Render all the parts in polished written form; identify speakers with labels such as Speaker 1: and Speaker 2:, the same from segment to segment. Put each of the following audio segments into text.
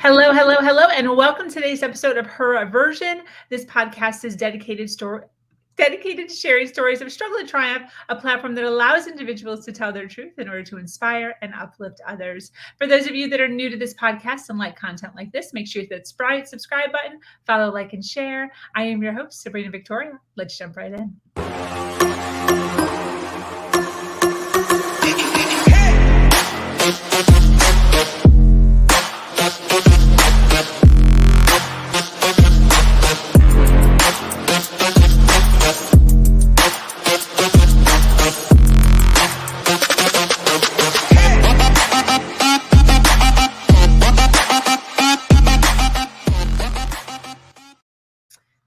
Speaker 1: Hello, hello, hello, and welcome to today's episode of Her Version. This podcast is dedicated to sharing stories of struggle and triumph, a platform that allows individuals to tell their truth in order to inspire and uplift others. For those of you that are new to this podcast and like content like this, make sure you hit the subscribe button, follow, like, and share. I am your host, Sabrina Victoria. Let's jump right in.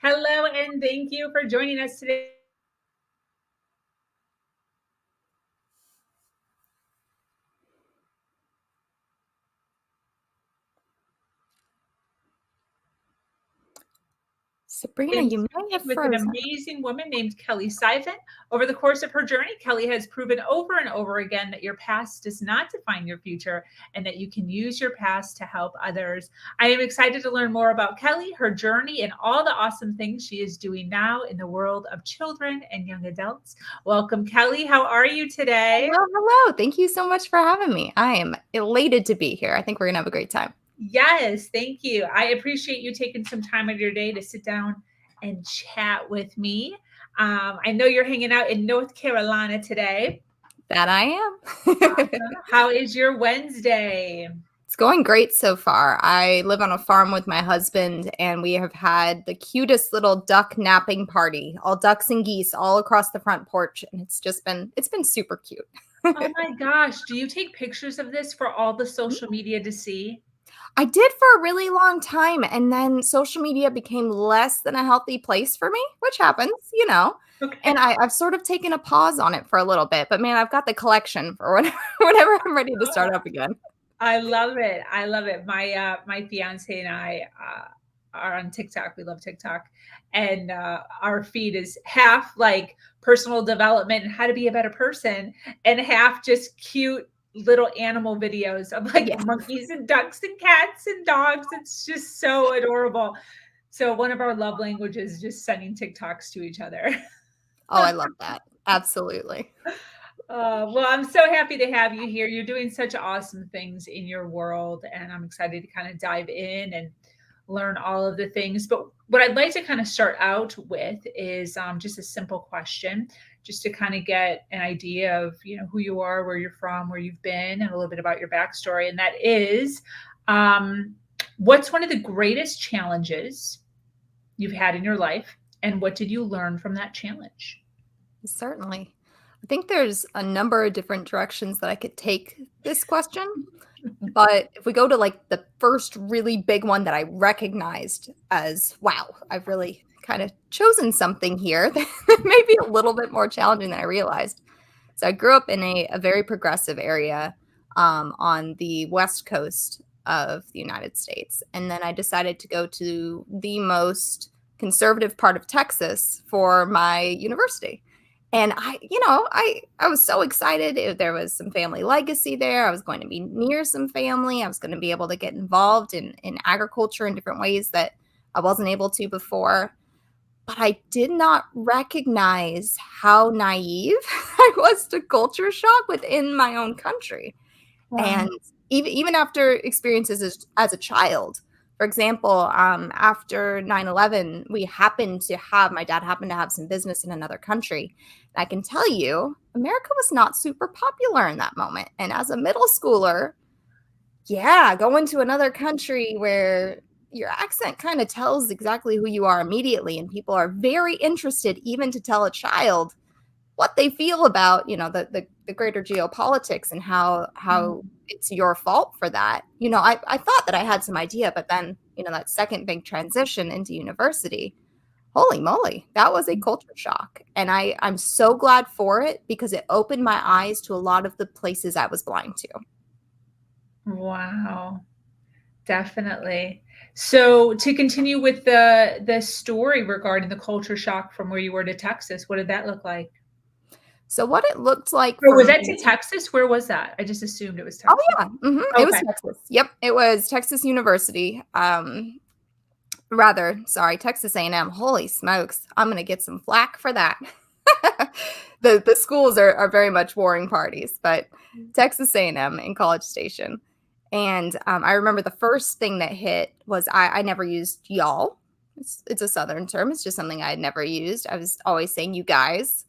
Speaker 1: Hello, and thank you for joining us today.
Speaker 2: Sabrina, you may have
Speaker 1: with
Speaker 2: frozen.
Speaker 1: an amazing woman named Kellie Syfan. Over the course of her journey, Kellie has proven over and over again that your past does not define your future and that you can use your past to help others. I am excited to learn more about Kellie, her journey, and all the awesome things she is doing now in the world of children and young adults. Welcome, Kellie. How are you today?
Speaker 2: Hello. Thank you so much for having me. I am elated to be here. I think we're going to have a great time.
Speaker 1: Yes, thank you. I appreciate you taking some time out of your day to sit down and chat with me. I know you're hanging out in North Carolina today.
Speaker 2: That I am.
Speaker 1: Awesome. How is your Wednesday?
Speaker 2: It's going great so far. I live on a farm with my husband, and we have had the cutest little duck napping party, all ducks and geese all across the front porch. And it's been super cute.
Speaker 1: Oh my gosh. Do you take pictures of this for all the social media to see?
Speaker 2: I did for a really long time, and then social media became less than a healthy place for me, which happens,
Speaker 1: Okay.
Speaker 2: And I've sort of taken a pause on it for a little bit, but man, I've got the collection for whenever I'm ready to start up again.
Speaker 1: I love it. I love it. My fiance and I are on TikTok. We love TikTok, and our feed is half like personal development and how to be a better person, and half just cute little animal videos of like monkeys and ducks and cats and dogs. It's just so adorable. So one of our love languages is just sending TikToks to each other.
Speaker 2: Oh, I love that. Absolutely.
Speaker 1: Well, I'm so happy to have you here. You're doing such awesome things in your world, and I'm excited to kind of dive in and learn all of the things. But what I'd like to kind of start out with is just a simple question, just to kind of get an idea of, who you are, where you're from, where you've been, and a little bit about your backstory. And that is, what's one of the greatest challenges you've had in your life, and what did you learn from that challenge?
Speaker 2: Certainly. I think there's a number of different directions that I could take this question. But if we go to like the first really big one that I recognized as, wow, I've really kind of chosen something here that may be a little bit more challenging than I realized. So I grew up in a very progressive area on the West Coast of the United States. And then I decided to go to the most conservative part of Texas for my university. And I was so excited. There was some family legacy there. I was going to be near some family. I was going to be able to get involved in agriculture in different ways that I wasn't able to before. But I did not recognize how naive I was to culture shock within my own country. Wow. And even after experiences as a child. For example, after 9/11, my dad happened to have some business in another country. And I can tell you, America was not super popular in that moment. And as a middle schooler, going to another country where your accent kind of tells exactly who you are immediately. And people are very interested even to tell a child what they feel about, the greater geopolitics and how it's your fault for that. I thought that I had some idea, but then, that second big transition into university, holy moly, that was a culture shock. And I'm so glad for it because it opened my eyes to a lot of the places I was blind to.
Speaker 1: Wow. Definitely. So to continue with the story regarding the culture shock from where you were to Texas, what did that look like?
Speaker 2: So what it looked like
Speaker 1: Or was
Speaker 2: for
Speaker 1: that
Speaker 2: me.
Speaker 1: to Texas? Where was that? I just assumed it was
Speaker 2: Oh
Speaker 1: Texas.
Speaker 2: yeah, it was
Speaker 1: Okay.
Speaker 2: Texas. Yep, it was Texas University. Texas A&M. Holy smokes, I'm gonna get some flack for that. The schools are very much warring parties, but Texas A&M in College Station. And I remember the first thing that hit was I never used y'all. It's a Southern term. It's just something I had never used. I was always saying you guys.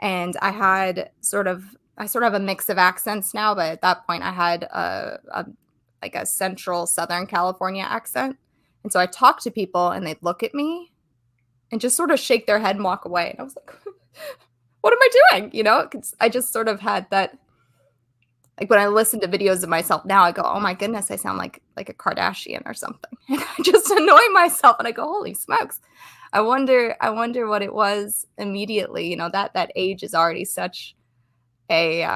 Speaker 2: And I had sort of have a mix of accents now, but at that point I had like a central Southern California accent. And so I talked to people and they'd look at me and just sort of shake their head and walk away. And I was like, what am I doing? You know, 'cause I just sort of had that, like when I listen to videos of myself now, I go, oh my goodness, I sound like a Kardashian or something. And I just annoy myself and I go, holy smokes. I wonder what it was immediately. You know, that age is already such a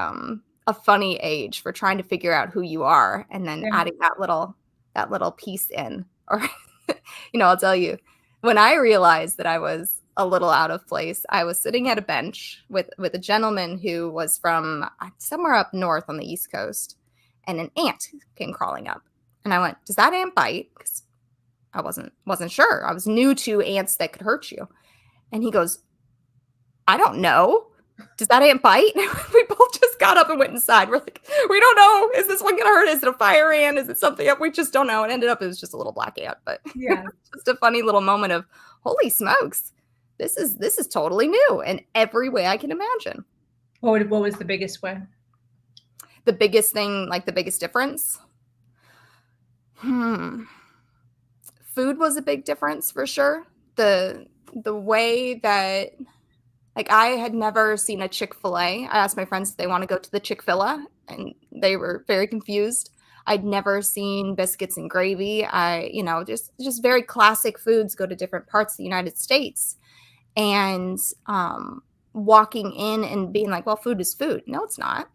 Speaker 2: funny age for trying to figure out who you are, and then adding that little piece in. Or you know, I'll tell you, when I realized that I was a little out of place, I was sitting at a bench with a gentleman who was from somewhere up north on the East Coast, and an ant came crawling up. And I went, does that ant bite? Because I wasn't sure. I was new to ants that could hurt you. And he goes, I don't know. Does that ant bite? We both just got up and went inside. We're like, we don't know. Is this one going to hurt? Is it a fire ant? Is it something else? We just don't know. It ended up, it was just a little black ant, but
Speaker 1: Yeah.
Speaker 2: just a funny little moment of, holy smokes, this is totally new in every way I can imagine.
Speaker 1: What was the biggest one?
Speaker 2: The biggest thing, like the biggest difference? Food was a big difference for sure. The way that, like, I had never seen a Chick-fil-A. I asked my friends if they want to go to the Chick-fil-A, and they were very confused. I'd never seen biscuits and gravy. Just very classic foods go to different parts of the United States. And walking in and being like, well, food is food. No, it's not.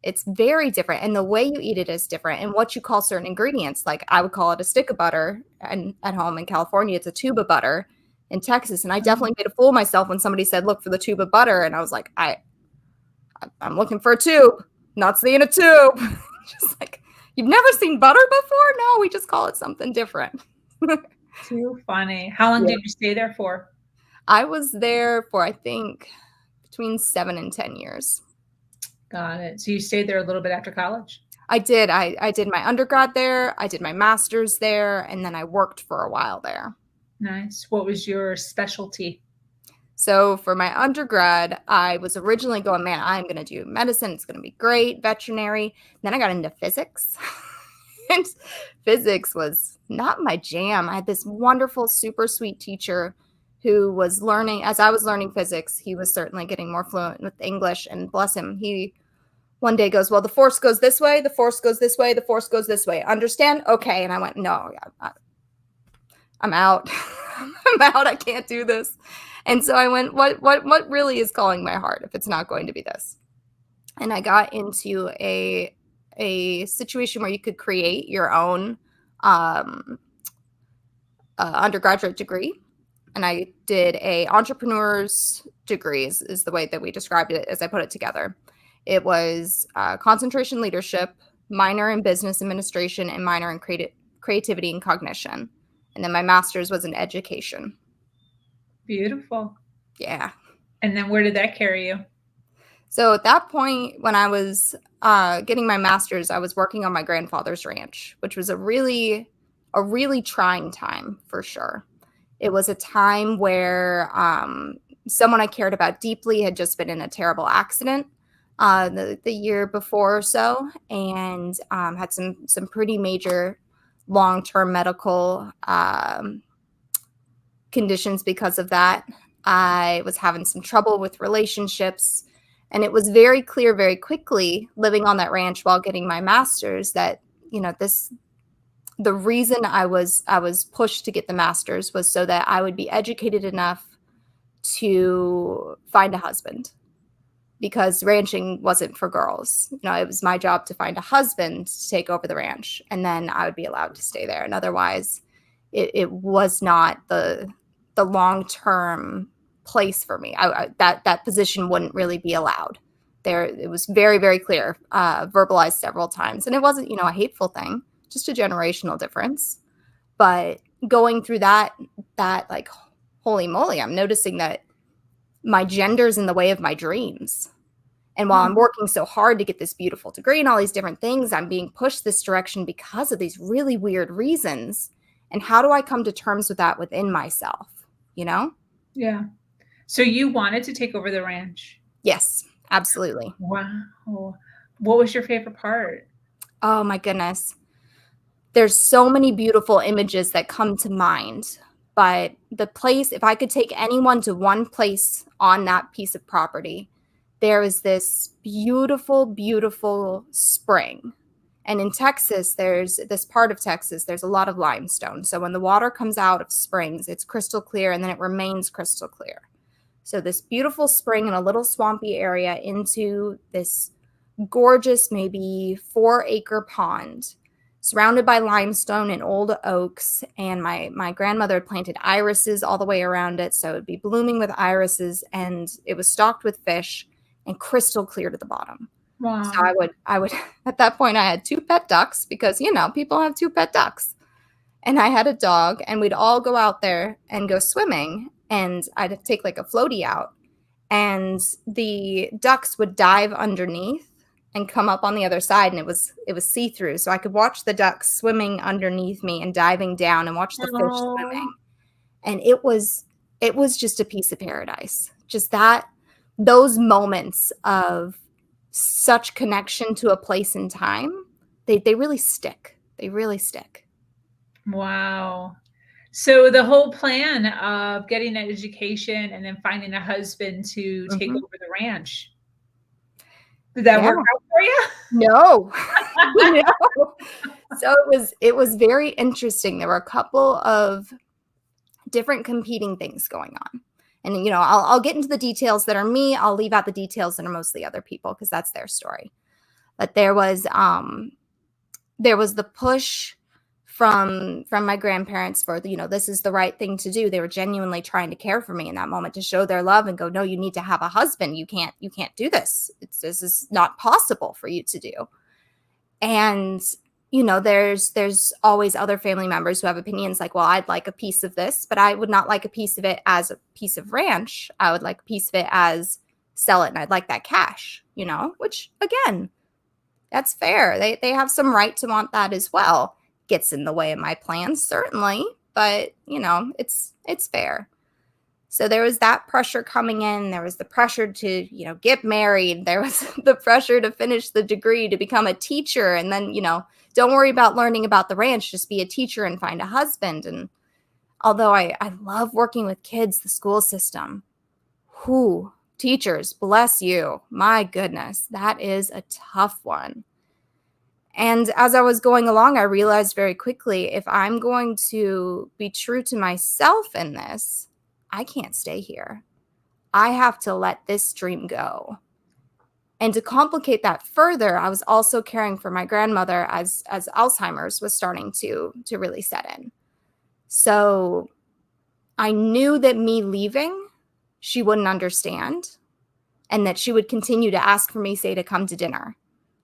Speaker 2: It's very different. And the way you eat it is different. And what you call certain ingredients, like I would call it a stick of butter, and at home in California, it's a tube of butter in Texas. And I definitely made a fool of myself when somebody said, look for the tube of butter. And I was like, I'm looking for a tube, not seeing a tube. Just like, you've never seen butter before? No, we just call it something different.
Speaker 1: Too funny. How long did you stay there for?
Speaker 2: I was there for, I think, between 7 and 10 years.
Speaker 1: Got it. So you stayed there a little bit after college?
Speaker 2: I did. I did my undergrad there. I did my master's there. And then I worked for a while there.
Speaker 1: Nice. What was your specialty?
Speaker 2: So for my undergrad, I was originally going, man, I'm going to do medicine. It's going to be great, veterinary. Then I got into physics. And physics was not my jam. I had this wonderful, super sweet teacher who was learning, as I was learning physics, he was certainly getting more fluent with English. And bless him, he one day goes, well, the force goes this way, the force goes this way, the force goes this way. Understand? Okay. And I went, no, I'm out. I'm out. I can't do this. And so I went, what really is calling my heart if it's not going to be this? And I got into a situation where you could create your own undergraduate degree. And I did a entrepreneur's degree is the way that we described it as I put it together. It was concentration leadership, minor in business administration, and minor in creativity and cognition. And then my master's was in education.
Speaker 1: Beautiful.
Speaker 2: Yeah.
Speaker 1: And then where did that carry you?
Speaker 2: So at that point, when I was getting my master's, I was working on my grandfather's ranch, which was a really trying time for sure. It was a time where someone I cared about deeply had just been in a terrible accident the year before or so, and had some pretty major long-term medical conditions because of that. I was having some trouble with relationships, and it was very clear very quickly living on that ranch while getting my master's that, you know, the reason I was pushed to get the master's was so that I would be educated enough to find a husband, because ranching wasn't for girls. You know, it was my job to find a husband to take over the ranch, and then I would be allowed to stay there. And otherwise, it was not the long-term place for me. That position wouldn't really be allowed. There, it was very, very clear, verbalized several times. And it wasn't, a hateful thing, just a generational difference. But going through that like, holy moly, I'm noticing that my gender's in the way of my dreams. And while I'm working so hard to get this beautiful degree and all these different things, I'm being pushed this direction because of these really weird reasons. And how do I come to terms with that within myself?
Speaker 1: Yeah. So you wanted to take over the ranch?
Speaker 2: Yes, absolutely.
Speaker 1: Wow. What was your favorite part?
Speaker 2: Oh my goodness. There's so many beautiful images that come to mind, but the place, if I could take anyone to one place on that piece of property, there is this beautiful, beautiful spring. And in Texas, there's this part of Texas, there's a lot of limestone. So when the water comes out of springs, it's crystal clear and then it remains crystal clear. So this beautiful spring in a little swampy area into this gorgeous, maybe 4-acre pond surrounded by limestone and old oaks. And my grandmother had planted irises all the way around it. So it'd be blooming with irises, and it was stocked with fish and crystal clear to the bottom.
Speaker 1: Wow.
Speaker 2: So I would at that point I had 2 pet ducks because, people have 2 pet ducks. And I had a dog, and we'd all go out there and go swimming, and I'd take like a floaty out, and the ducks would dive underneath and come up on the other side, and it was see-through. So I could watch the ducks swimming underneath me and diving down and watch the fish swimming. And it was just a piece of paradise. Just those moments of such connection to a place and time, they really stick. They really stick.
Speaker 1: Wow. So the whole plan of getting an education and then finding a husband to take over the ranch, did that work out for you?
Speaker 2: No. No. So it was very interesting. There were a couple of different competing things going on. And, I'll get into the details that are me. I'll leave out the details that are mostly other people because that's their story. But there was the push from my grandparents for, this is the right thing to do. They were genuinely trying to care for me in that moment, to show their love and go, no, you need to have a husband. You can't do this. This is not possible for you to do. And, there's always other family members who have opinions like, well, I'd like a piece of this, but I would not like a piece of it as a piece of ranch. I would like a piece of it as sell it, and I'd like that cash, which again, that's fair. They have some right to want that as well. Gets in the way of my plans, certainly, but it's fair. So there was that pressure coming in. There was the pressure to, get married. There was the pressure to finish the degree, to become a teacher. And then, don't worry about learning about the ranch, just be a teacher and find a husband. And although I love working with kids, the school system, teachers, bless you. My goodness, that is a tough one. And as I was going along, I realized very quickly, if I'm going to be true to myself in this, I can't stay here. I have to let this dream go. And to complicate that further, I was also caring for my grandmother as Alzheimer's was starting to really set in. So I knew that me leaving, she wouldn't understand, and that she would continue to ask for me, say, to come to dinner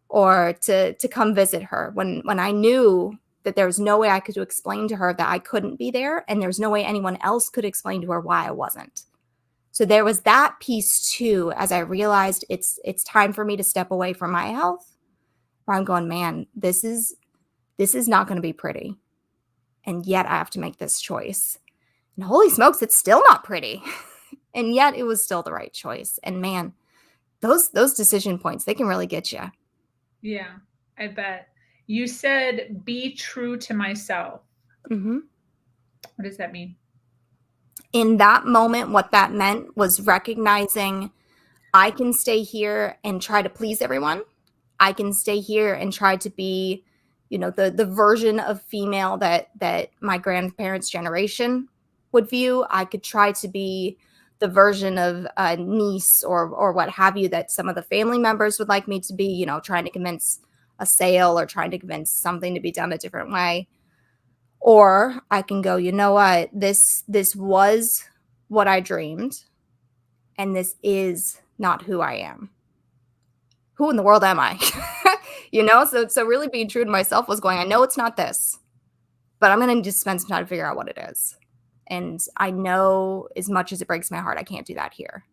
Speaker 2: or to come visit her when I knew that there was no way I could explain to her that I couldn't be there, and there was no way anyone else could explain to her why I wasn't. So there was that piece too, as I realized it's time for me to step away from my health, where I'm going, man, this is not going to be pretty. And yet I have to make this choice. And holy smokes, it's still not pretty. And yet it was still the right choice. And man, those decision points, they can really get you.
Speaker 1: Yeah, I bet. You said, be true to myself.
Speaker 2: Mm-hmm.
Speaker 1: What does that mean?
Speaker 2: In that moment, what that meant was recognizing I can stay here and try to please everyone. I can stay here and try to be, the version of female that my grandparents' generation would view. I could try to be the version of a niece or what have you that some of the family members would like me to be, trying to convince a sale or trying to convince something to be done a different way. Or I can go, you know what, this was what I dreamed. and this is not who I am. Who in the world am I? So really being true to myself was going, I know it's not this, but I'm going to just spend some time to figure out what it is. And I know, as much as it breaks my heart, I can't do that here.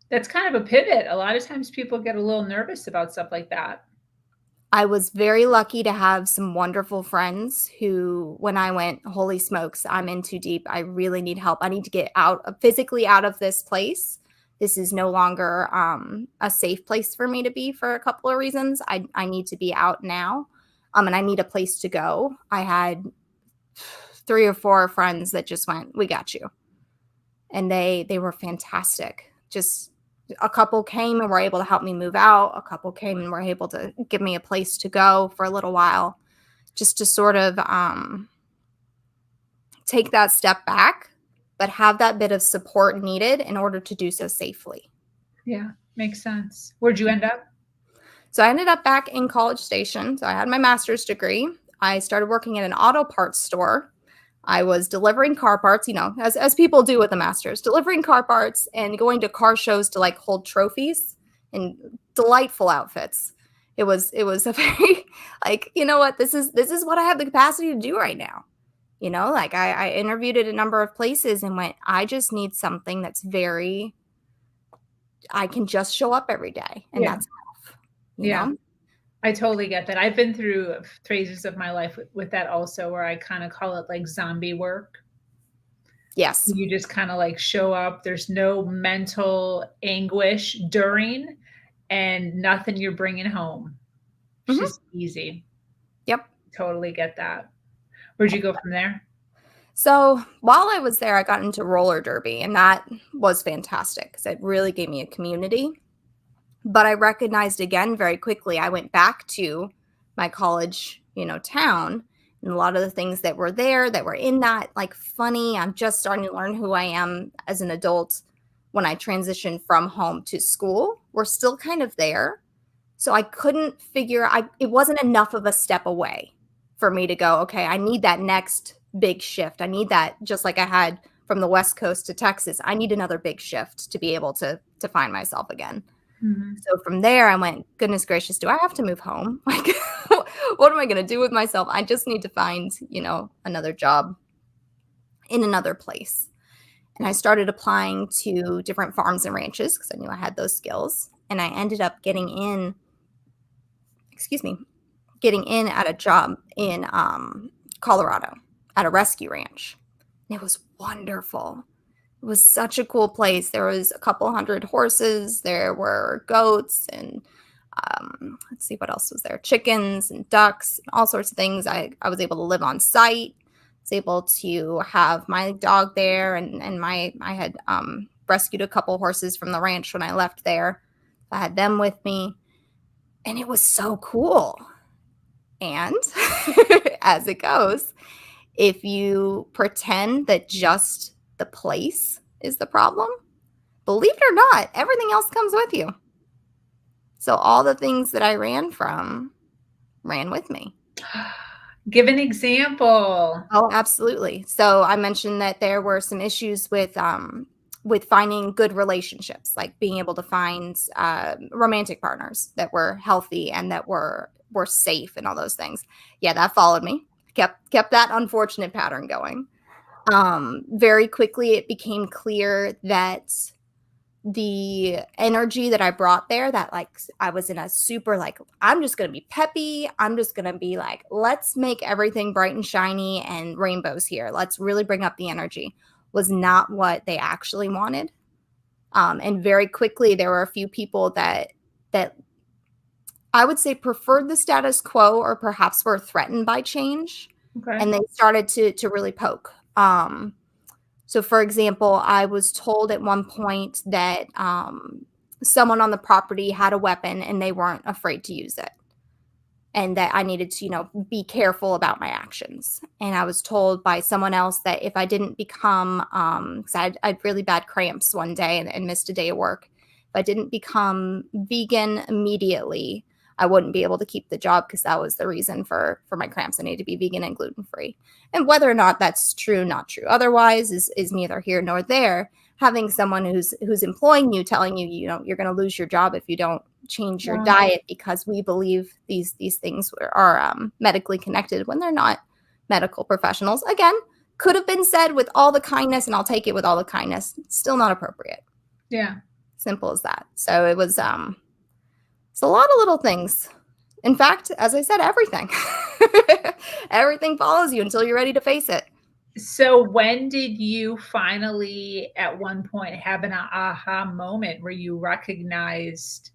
Speaker 1: That's kind of a pivot. A lot of times people get a little nervous about stuff like that.
Speaker 2: I was very lucky to have some wonderful friends who, when I went, holy smokes, I'm in too deep. I really need help. I need to get physically out of this place. This is no longer a safe place for me to be for a couple of reasons. I need to be out now, and I need a place to go. I had 3 or 4 friends that just went, we got you. And they were fantastic. Just a couple came and were able to help me move out. A couple came and were able to give me a place to go for a little while, just to sort of take that step back, but have that bit of support needed in order to do so safely.
Speaker 1: Yeah, makes sense. Where'd you end up?
Speaker 2: So I ended up back in College Station. So I had my master's degree. I started working at an auto parts store. I was delivering car parts, as people do with a master's, delivering car parts and going to car shows to like hold trophies in delightful outfits. It was a very like, you know what, this is what I have the capacity to do right now. Like I interviewed at a number of places and went, I just need something that's I can just show up every day. And that's enough. You know?
Speaker 1: I totally get that. I've been through phases of my life with that also, where I kind of call it like zombie work.
Speaker 2: Yes.
Speaker 1: You just kind of like show up. There's no mental anguish during, and nothing you're bringing home. It's just easy.
Speaker 2: Yep.
Speaker 1: Totally get that. Where'd you go from there?
Speaker 2: So while I was there, I got into roller derby, and that was fantastic because it really gave me a community. But I recognized again very quickly, I went back to my college, town, and a lot of the things that were there that were in that like funny, I'm just starting to learn who I am as an adult when I transitioned from home to school were still kind of there. So I couldn't it wasn't enough of a step away for me to go, okay, I need that next big shift. I need that, just like I had from the West Coast to Texas. I need another big shift to be able to find myself again. Mm-hmm. So from there, I went, goodness gracious, do I have to move home? Like, what am I going to do with myself? I just need to find, another job in another place. And I started applying to different farms and ranches because I knew I had those skills. And I ended up getting in at a job in Colorado at a rescue ranch. And it was wonderful. It was such a cool place. There was a couple hundred horses. There were goats and let's see what else was there. Chickens and ducks, and all sorts of things. I was able to live on site. I was able to have my dog there, and I had rescued a couple horses from the ranch when I left there. I had them with me, and it was so cool. And as it goes, if you pretend that just the place is the problem, believe it or not, everything else comes with you. So all the things that I ran from ran with me.
Speaker 1: Give an example.
Speaker 2: Oh, absolutely. So I mentioned that there were some issues with finding good relationships, like being able to find romantic partners that were healthy and that were safe and all those things. Yeah, that followed me. Kept that unfortunate pattern going. Very quickly, it became clear that the energy that I brought there, that like I was in a super like, I'm just going to be peppy. I'm just going to be like, let's make everything bright and shiny and rainbows here. Let's really bring up the energy, was not what they actually wanted. And very quickly, there were a few people that I would say preferred the status quo or perhaps were threatened by change. Okay. And they started to really poke. So for example, I was told at one point that someone on the property had a weapon and they weren't afraid to use it. And that I needed to, be careful about my actions. And I was told by someone else that if I didn't become, because I had really bad cramps one day and missed a day of work. If I didn't become vegan immediately, I wouldn't be able to keep the job because that was the reason for my cramps. I needed to be vegan and gluten-free. And whether or not that's true, not true, otherwise is neither here nor there. having someone who's employing you telling you, you know, you're going to lose your job if you don't change your
Speaker 1: Wow.
Speaker 2: diet because we believe these things are medically connected when they're not medical professionals. Again, could have been said with all the kindness, and I'll take it with all the kindness. Still not appropriate.
Speaker 1: Yeah.
Speaker 2: Simple as that. So it was it's a lot of little things. In fact, as I said, everything. Everything follows you until you're ready to face it.
Speaker 1: So when did you finally at one point have an aha moment where you recognized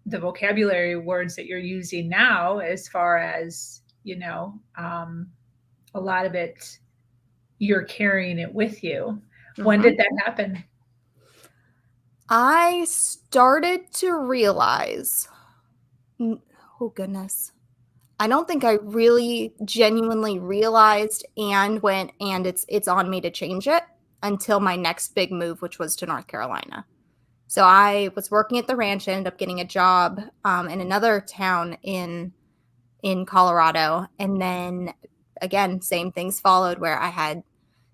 Speaker 1: the vocabulary words that you're using now, as far as, you know, a lot of it, you're carrying it with you? When did that happen?
Speaker 2: I started to realize, oh goodness, I don't think I really genuinely realized and went, and it's on me to change it until my next big move, which was to North Carolina. So I was working at the ranch, ended up getting a job in another town in Colorado. And then again, same things followed, where I had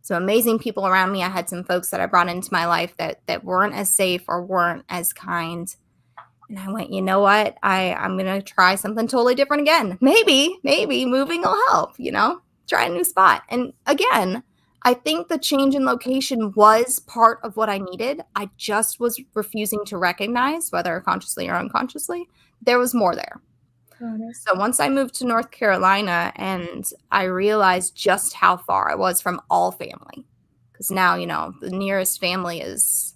Speaker 2: some amazing people around me. I had some folks that I brought into my life that weren't as safe or weren't as kind. And I went, you know what? I'm going to try something totally different again. Maybe moving will help, you know, try a new spot. And again, I think the change in location was part of what I needed. I just was refusing to recognize, whether consciously or unconsciously, there was more there. So once I moved to North Carolina and I realized just how far I was from all family, because now, you know, the nearest family is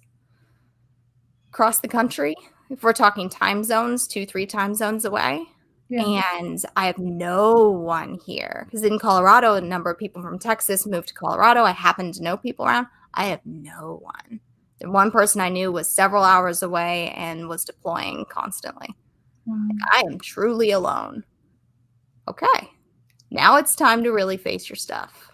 Speaker 2: across the country. If we're talking time zones, 2-3 time zones away. Yeah. And I have no one here, because in Colorado, a number of people from Texas moved to Colorado. I happen to know people around. I have no one. The one person I knew was several hours away and was deploying constantly. Like, I am truly alone. Okay, now it's time to really face your stuff.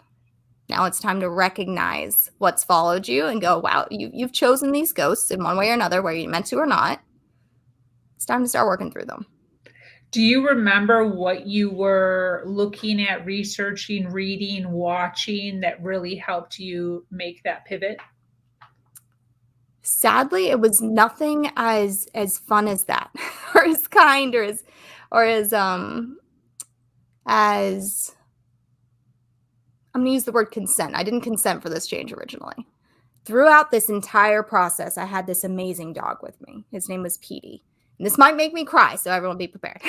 Speaker 2: Now it's time to recognize what's followed you and go, wow, you've chosen these ghosts in one way or another, whether you meant to or not. It's time to start working through them.
Speaker 1: Do you remember what you were looking at, researching, reading, watching that really helped you make that pivot?
Speaker 2: Sadly, it was nothing as fun as that, or as kind, or as I'm going to use the word consent. I didn't consent for this change originally. Throughout this entire process, I had this amazing dog with me. His name was Petey. And this might make me cry, so everyone be prepared.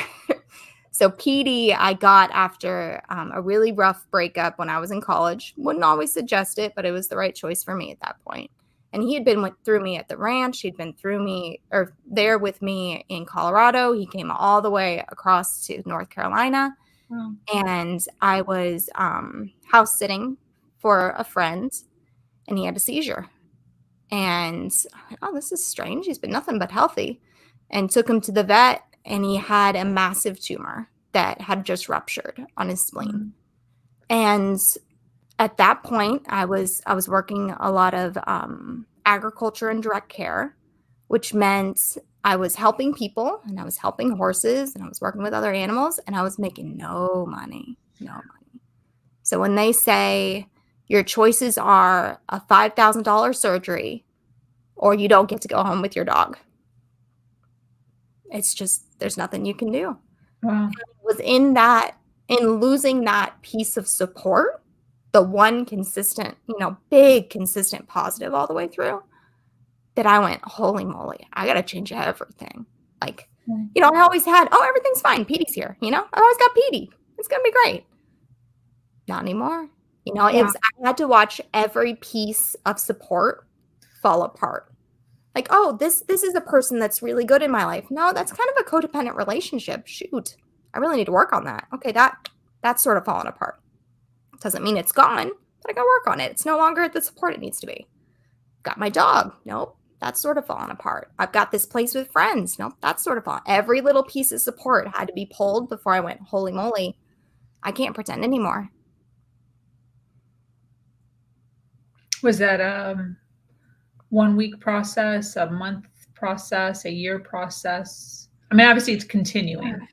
Speaker 2: So Petey, I got after a really rough breakup when I was in college. Wouldn't always suggest it, but it was the right choice for me at that point. And he had been through me at the ranch. He'd been through me, or there with me in Colorado. He came all the way across to North Carolina. Wow. And I was house sitting for a friend, and he had a seizure. And, oh, this is strange. He's been nothing but healthy. And took him to the vet, and he had a massive tumor that had just ruptured on his spleen. And at that point, I was working a lot of agriculture and direct care, which meant I was helping people, and I was helping horses, and I was working with other animals, and I was making no money. So when they say your choices are a $5,000 surgery or you don't get to go home with your dog, it's just, there's nothing you can do. Wow. It was in losing that piece of support, the one consistent, big, consistent positive all the way through, that I went, holy moly, I got to change everything. Like, I always had, everything's fine. Petey's here. I always got Petey. It's going to be great. Not anymore. I had to watch every piece of support fall apart. Like, this is a person that's really good in my life. No, that's kind of a codependent relationship. Shoot, I really need to work on that. Okay, that's sort of fallen apart. Doesn't mean it's gone, but I got to work on it. It's no longer the support it needs to be. Got my dog. Nope, that's sort of fallen apart. I've got this place with friends. Nope, that's sort of fallen. Every little piece of support had to be pulled before I went, holy moly, I can't pretend anymore.
Speaker 1: Was that a 1 week process, a month process, a year process? I mean, obviously it's continuing,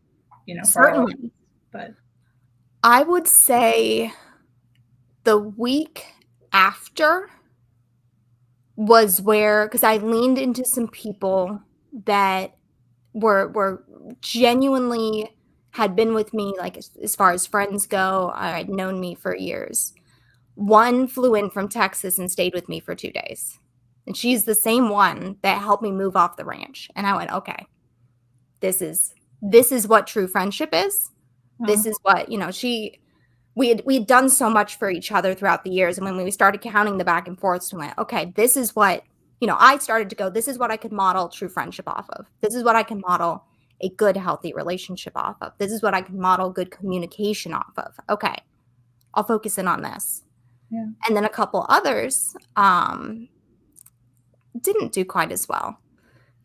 Speaker 2: certainly.
Speaker 1: But
Speaker 2: I would say the week after was where, because I leaned into some people that were genuinely had been with me, like as far as friends go. I'd known me for years. One flew in from Texas and stayed with me for 2 days. And she's the same one that helped me move off the ranch. And I went, okay, this is what true friendship is. This is what, we had done so much for each other throughout the years. And when we started counting the back and forths, we went, okay, this is what, I started to go, this is what I could model true friendship off of. This is what I can model a good, healthy relationship off of. This is what I can model good communication off of. Okay, I'll focus in on this.
Speaker 1: Yeah.
Speaker 2: And then a couple others didn't do quite as well.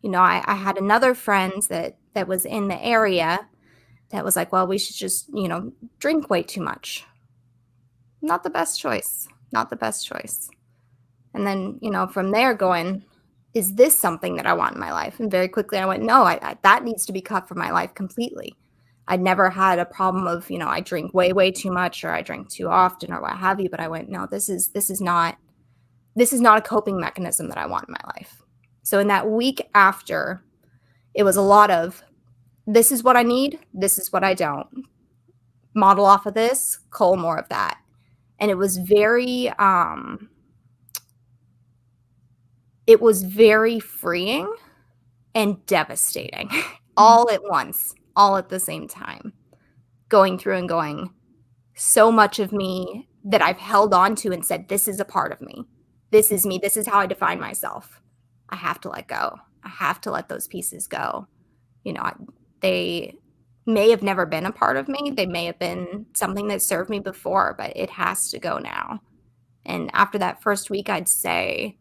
Speaker 2: I had another friend that was in the area that was like, well, we should just, drink way too much. Not the best choice. Not the best choice. And then, from there going, is this something that I want in my life? And very quickly I went, no, that needs to be cut from my life completely. I'd never had a problem of, I drink way, way too much, or I drink too often, or what have you. But I went, no, this is not a coping mechanism that I want in my life. So in that week after, it was a lot of, this is what I need, this is what I don't. Model off of this, cull more of that. And it was very freeing and devastating all at once, all at the same time. Going through and going, so much of me that I've held on to and said, this is a part of me. This is me. This is how I define myself. I have to let go. I have to let those pieces go. They may have never been a part of me. They may have been something that served me before, but it has to go now. And after that first week, I'd say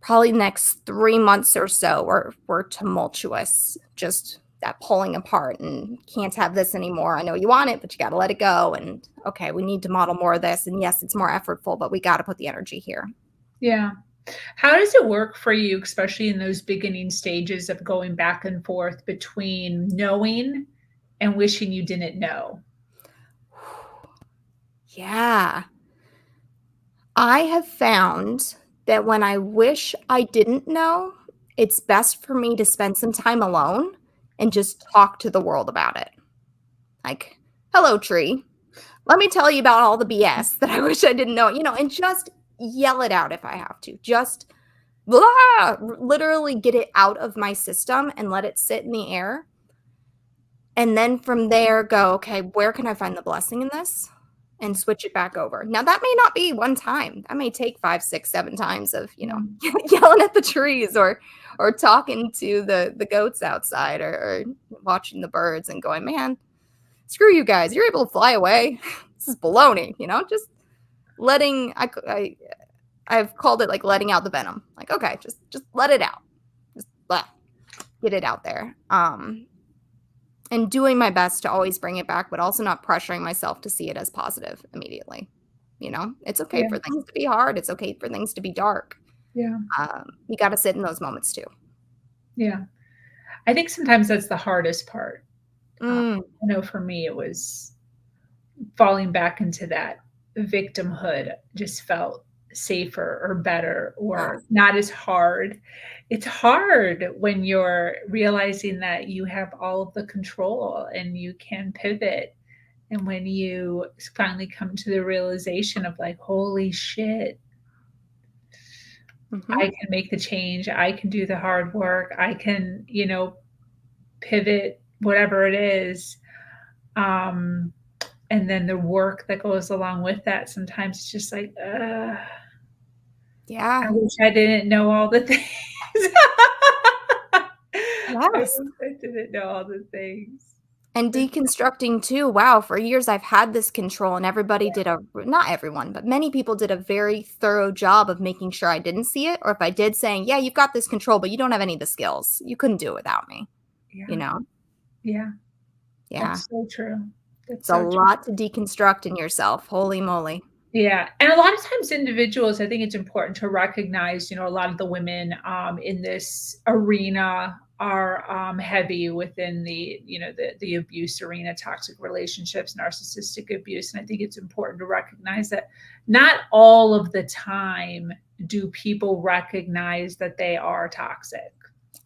Speaker 2: probably the next 3 months or so were tumultuous, just that pulling apart and can't have this anymore. I know you want it, but you got to let it go. And okay, we need to model more of this. And yes, it's more effortful, but we got to put the energy here.
Speaker 1: Yeah. How does it work for you, especially in those beginning stages of going back and forth between knowing and wishing you didn't know?
Speaker 2: Yeah. I have found that when I wish I didn't know, it's best for me to spend some time alone and just talk to the world about it. Like, hello, tree. Let me tell you about all the BS that I wish I didn't know, and just yell it out if I have to. Just literally get it out of my system and let it sit in the air. And then from there go, okay, where can I find the blessing in this? And switch it back over. Now, that may not be one time. That may take 5, 6, 7 times of, yelling at the trees or talking to the goats outside or watching the birds and going, man, screw you guys. You're able to fly away. This is baloney, just letting, I've called it like letting out the venom. Like, okay, just let it out. Just get it out there. And doing my best to always bring it back, but also not pressuring myself to see it as positive immediately. It's okay for things to be hard. It's okay for things to be dark.
Speaker 1: Yeah.
Speaker 2: You got to sit in those moments too.
Speaker 1: Yeah. I think sometimes that's the hardest part.
Speaker 2: Mm.
Speaker 1: I know for me, it was falling back into that victimhood just felt safer or better or not as hard. It's hard when you're realizing that you have all of the control and you can pivot. And when you finally come to the realization of like, holy shit, I can make the change. I can do the hard work. I can, pivot, whatever it is. And then the work that goes along with that, sometimes it's just like,
Speaker 2: yeah.
Speaker 1: I wish I didn't know all the things.
Speaker 2: Yes.
Speaker 1: I didn't know all the things.
Speaker 2: And deconstructing too. Wow, for years I've had this control and everybody not everyone, but many people did a very thorough job of making sure I didn't see it. Or if I did, saying, yeah, you've got this control, but you don't have any of the skills. You couldn't do it without me.
Speaker 1: Yeah.
Speaker 2: Yeah.
Speaker 1: That's so true.
Speaker 2: It's a lot to deconstruct in yourself. Holy moly.
Speaker 1: Yeah. And a lot of times individuals, I think it's important to recognize, a lot of the women in this arena are heavy within the abuse arena, toxic relationships, narcissistic abuse. And I think it's important to recognize that not all of the time do people recognize that they are toxic?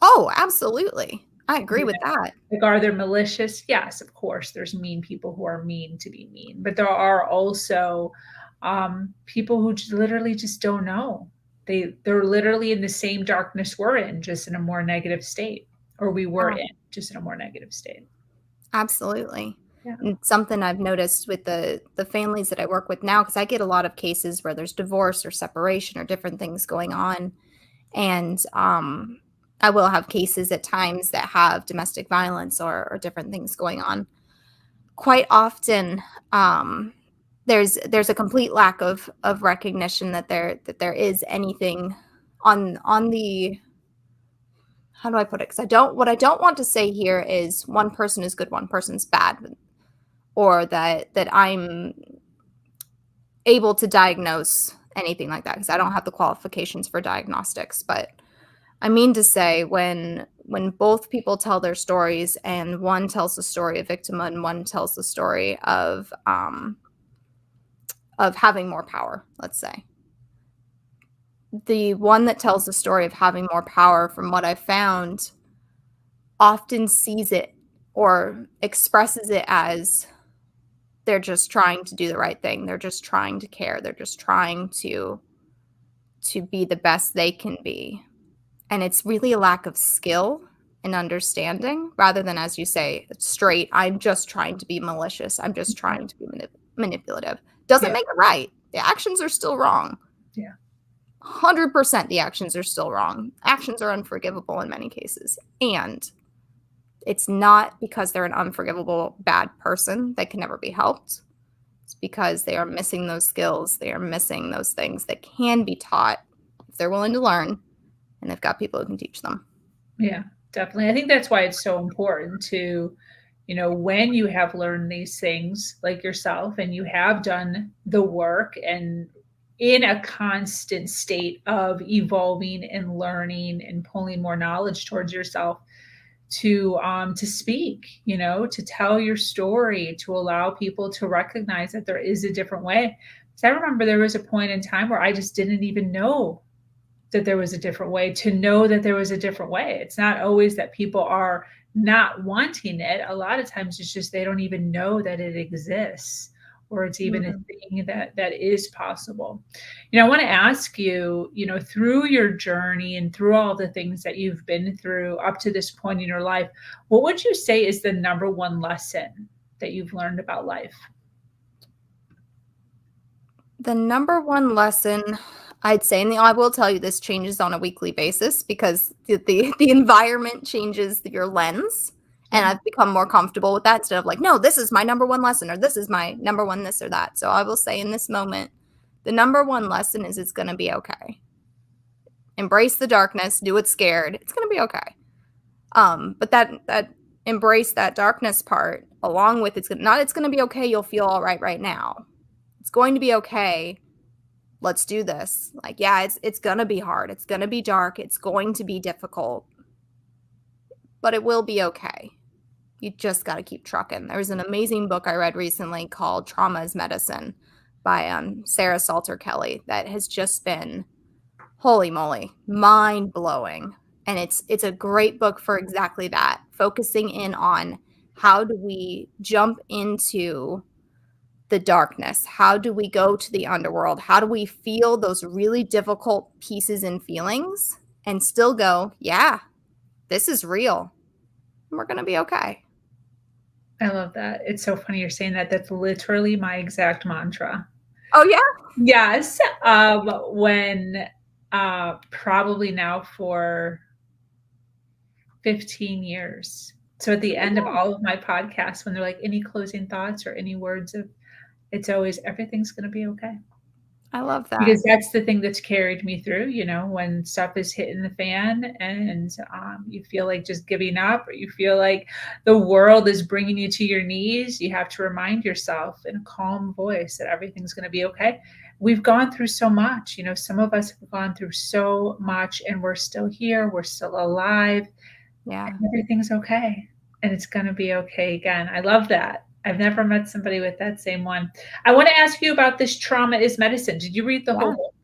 Speaker 2: Oh, absolutely. I agree with that.
Speaker 1: Like, are there malicious? Yes, of course, there's mean people who are mean to be mean, but there are also people who literally just don't know. They're literally in the same darkness we're in, just in a more negative state, or we were in just in a more negative state.
Speaker 2: Absolutely.
Speaker 1: Yeah.
Speaker 2: And something I've noticed with the families that I work with now, because I get a lot of cases where there's divorce or separation or different things going on. And I will have cases at times that have domestic violence or different things going on. Quite often, there's a complete lack of recognition that there is anything on the, how do I put it? Because what I don't want to say here is one person is good, one person's bad, or that I'm able to diagnose anything like that, because I don't have the qualifications for diagnostics. But I mean to say, when both people tell their stories, and one tells the story of victimhood and one tells the story of having more power, let's say, the one that tells the story of having more power, from what I've found, often sees it or expresses it as they're just trying to do the right thing. They're just trying to care. They're just trying to be the best they can be. And it's really a lack of skill and understanding, rather than, as you say, straight, I'm just trying to be malicious. I'm just trying to be manipulative. Doesn't make it right. The actions are still wrong.
Speaker 1: Yeah.
Speaker 2: 100% the actions are still wrong. Actions are unforgivable in many cases. And it's not because they're an unforgivable bad person that can never be helped. It's because they are missing those skills. They are missing those things that can be taught if they're willing to learn, and they've got people who can teach them.
Speaker 1: Yeah, definitely. I think that's why it's so important to, when you have learned these things like yourself, and you have done the work and in a constant state of evolving and learning and pulling more knowledge towards yourself, to speak, to tell your story, to allow people to recognize that there is a different way. So I remember there was a point in time where I just didn't even know that there was a different way, to know that there was a different way. It's not always that people are not wanting it. A lot of times it's just they don't even know that it exists, or it's even a thing that is possible. I want to ask you, through your journey and through all the things that you've been through up to this point in your life, what would you say is the number one lesson that you've learned about life?
Speaker 2: The number one lesson, I'd say, and I will tell you, this changes on a weekly basis, because the environment changes your lens. And I've become more comfortable with that, instead of like, no, this is my number one lesson, or this is my number one this or that. So I will say, in this moment, the number one lesson is it's going to be okay. Embrace the darkness. Do it scared. It's going to be okay. But that embrace that darkness part, along with it's going to be okay. You'll feel all right now. It's going to be okay. Let's do this. Like, yeah, it's going to be hard. It's going to be dark. It's going to be difficult. But it will be okay. You just got to keep trucking. There was an amazing book I read recently called Trauma is Medicine by Sarah Salter Kelly that has just been, holy moly, mind-blowing. And it's a great book for exactly that, focusing in on how do we jump into the darkness? How do we go to the underworld? How do we feel those really difficult pieces and feelings and still go, yeah, this is real. And we're going to be okay.
Speaker 1: I love that. It's so funny you're saying that. That's literally my exact mantra.
Speaker 2: Oh, yeah?
Speaker 1: Yes. When probably now for 15 years. So at the end of all of my podcasts, when they're like, any closing thoughts or any words of, it's always, everything's going to be okay.
Speaker 2: I love that.
Speaker 1: Because that's the thing that's carried me through, when stuff is hitting the fan and you feel like just giving up, or you feel like the world is bringing you to your knees, you have to remind yourself in a calm voice that everything's going to be okay. We've gone through so much, some of us have gone through so much, and we're still here. We're still alive.
Speaker 2: Yeah.
Speaker 1: Everything's okay. And it's going to be okay again. I love that. I've never met somebody with that same one. I want to ask you about this Trauma is Medicine. Did you read the whole book?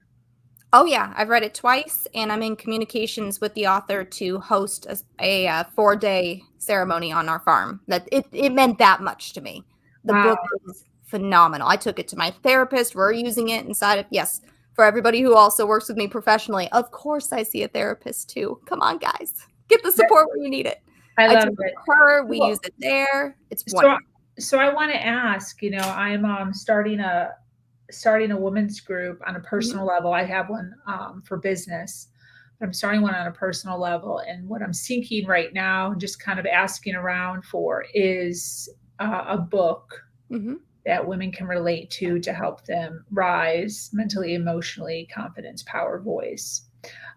Speaker 2: Oh, yeah. I've read it twice, and I'm in communications with the author to host a 4-day ceremony on our farm. That it meant that much to me. The
Speaker 1: Wow.
Speaker 2: book is phenomenal. I took it to my therapist. We're using it inside of, yes, for everybody who also works with me professionally. Of course, I see a therapist too. Come on, guys. Get the support when you need it.
Speaker 1: I
Speaker 2: I
Speaker 1: love
Speaker 2: took it
Speaker 1: it.
Speaker 2: to her. We
Speaker 1: Well,
Speaker 2: use it there. It's
Speaker 1: so
Speaker 2: wonderful.
Speaker 1: so I want to ask, I'm starting a women's group on a
Speaker 2: Mhm.
Speaker 1: personal level. I have one for business, but I'm starting one on a personal level. And what I'm seeking right now, just kind of asking around for, is a book
Speaker 2: Mhm.
Speaker 1: that women can relate to help them rise mentally, emotionally, confidence, power, voice.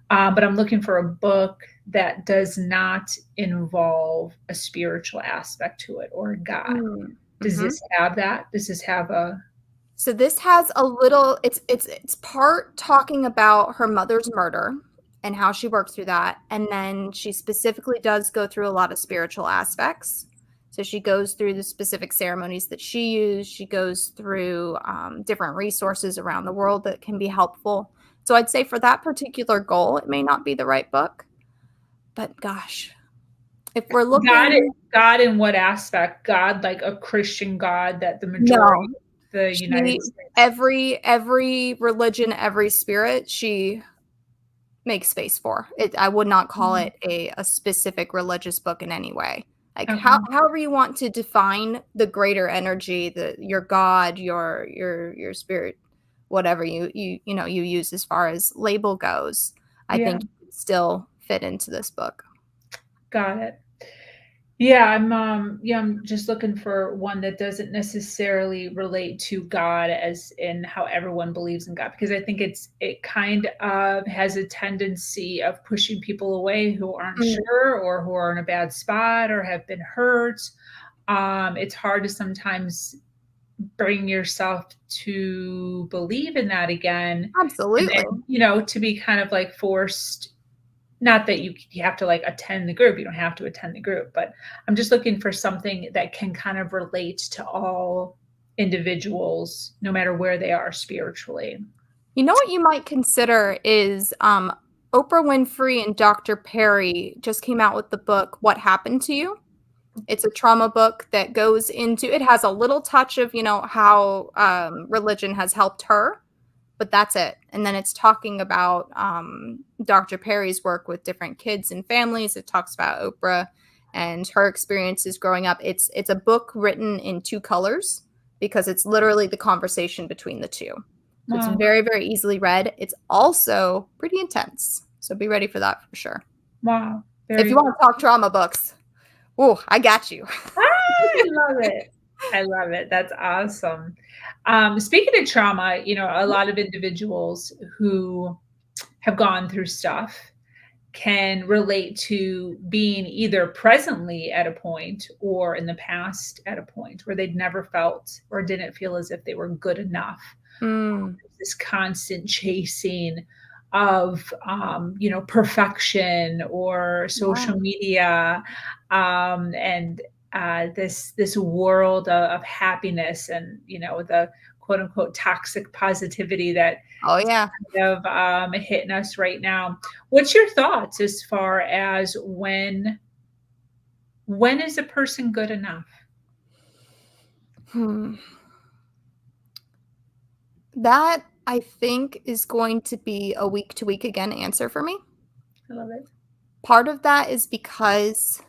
Speaker 1: But I'm looking for a book that does not involve a spiritual aspect to it or God.
Speaker 2: Mm.
Speaker 1: Does
Speaker 2: Mhm.
Speaker 1: this have that? Does this have a
Speaker 2: So this has a little it's part talking about her mother's murder and how she worked through that, and then she specifically does go through a lot of spiritual aspects. So she goes through the specific ceremonies that she used. She goes through different resources around the world that can be helpful. So I'd say for that particular goal, it may not be the right book, but gosh, if we're
Speaker 1: God?
Speaker 2: looking,
Speaker 1: God in what aspect? God, like a Christian God that the majority
Speaker 2: no,
Speaker 1: of the United
Speaker 2: she
Speaker 1: States.
Speaker 2: every religion, every spirit, she make space for it. I would not call
Speaker 1: Mm,
Speaker 2: it a specific religious book in any way. Like
Speaker 1: okay.
Speaker 2: however you want to define the greater energy, the your God, your spirit, whatever you use as far as label goes, I
Speaker 1: Yeah,
Speaker 2: think it still fit into this book.
Speaker 1: got it. I'm just looking for one that doesn't necessarily relate to God as in how everyone believes in God, because I think it kind of has a tendency of pushing people away who aren't
Speaker 2: Mm,
Speaker 1: sure or who are in a bad spot or have been hurt. It's hard to sometimes bring yourself to believe in that again, and
Speaker 2: absolutely.
Speaker 1: then, to be kind of like forced, not that you have to like attend the group, you don't have to attend the group, but I'm just looking for something that can kind of relate to all individuals, no matter where they are spiritually.
Speaker 2: You know what you might consider is Oprah Winfrey and Dr. Perry just came out with the book What Happened to You. It's a trauma book that goes into it has a little touch of, how religion has helped her, but that's it. And then it's talking about Dr. Perry's work with different kids and families. It talks about Oprah and her experiences growing up. It's a book written in two colors because it's literally the conversation between the two. So it's
Speaker 1: Wow.
Speaker 2: very, very easily read. It's also pretty intense. So be ready for that for sure.
Speaker 1: Wow.
Speaker 2: If you
Speaker 1: Very.
Speaker 2: want to talk trauma books, oh, I got you.
Speaker 1: I love it. I love it. That's awesome. Speaking of trauma, a lot of individuals who have gone through stuff can relate to being either presently at a point or in the past at a point where they'd never felt or didn't feel as if they were good enough.
Speaker 2: Mm,
Speaker 1: This constant chasing of perfection or
Speaker 2: yeah.
Speaker 1: social media, and this world of happiness, and the quote unquote toxic positivity that
Speaker 2: Oh,
Speaker 1: is
Speaker 2: yeah.
Speaker 1: kind of hitting us right now. What's your thoughts as far as when is a person good enough?
Speaker 2: Hmm. That I think is going to be a week to week again answer for me.
Speaker 1: I love it.
Speaker 2: Part of that is because